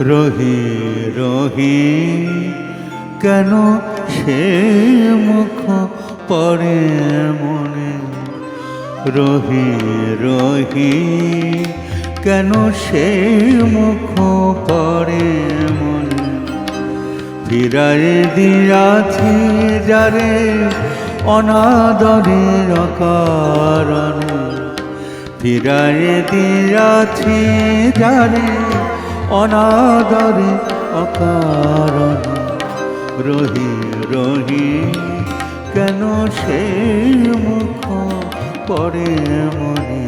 রহি রহি কেন সে মুখ পড়ে মনে, রহি রহি কেন সে মুখ পড়ে মনে। ফিরাই দিয়াছি যারে অনাদরের কারণে, ফিরাই দিয়াছি যারে অনাদরের অকারণে। রহি রহি কেন সে মুখ পড়ে মনে।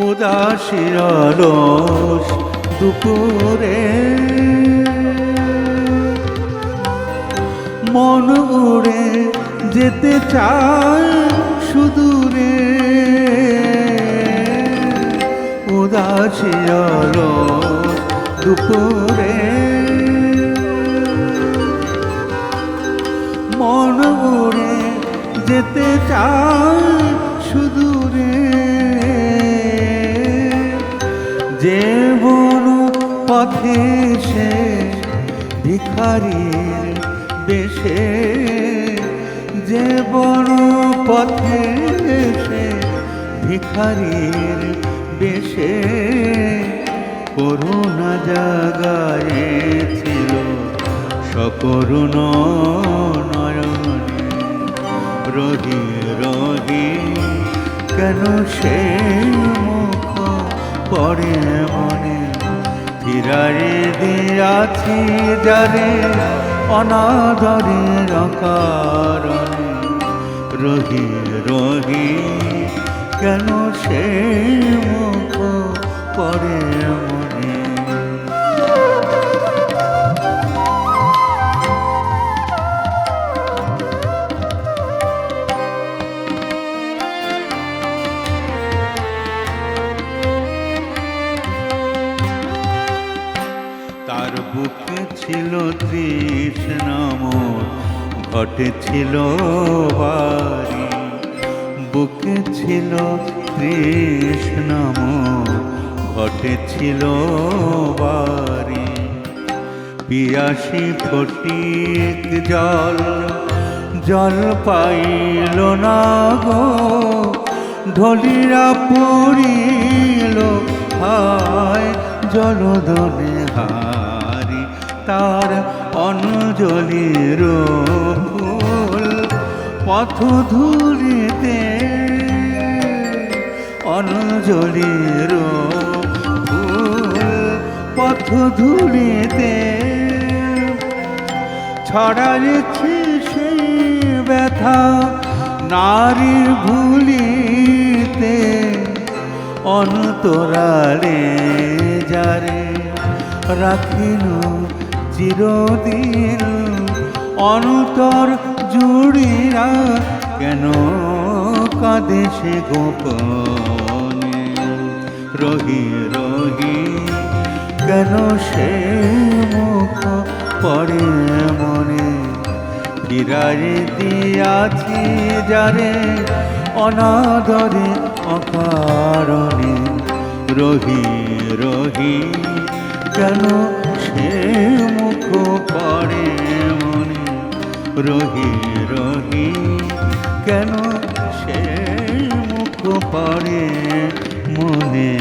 উদাসীর অলস দুপুরে মন উড়ে যেতে চায় সুদূরে। উদাসীর অলস দুপুরে মন উড়ে যেতে চায় সুদূরে। যে বন পথে সে ভিখারির বেশে, যে বন পথে সে ভিখারির বেশে। করুণা জাগায়েছিল সকরুণ নয়নে, রহি রহি কেন সে মুখ পড়ে মনে। ফিরাই দিয়াছি যারে অনাদরের কারণে, রহি রহি কেন সে মুখ পড়ে মনে। তার বুকে ছিল তৃষ্ণাময় ঘটেছিল বাড়ি, বুকে ছিল তৃষ্ণাময় ঘটেছিল বাড়ি। পিয়াসী ফটিক জল জল পাইল না গো, ঢলিরা পড়িল হায় জলদনে হারি। তার অঞ্জলির ফুল পথ ধুলিতে, অঞ্জলির ফুল পথ ধুলিতে। ছড়াইছি সেই ব্যথা নারীর ভুলিতে, অন্তরালে যারে রাখিল চিরদিন। অন্তর জুড়িয়া কেন কাঁদে সে গোপনে, রহি রহি কেন সে মুখ পড়ে মনে। ফিরাই দিয়াছি যারে অনাদরে অকারণে, রহি রহি কেন সে মুখ পড়ে মনে। রহি রহি কেন সে মুখ পড়ে মনে।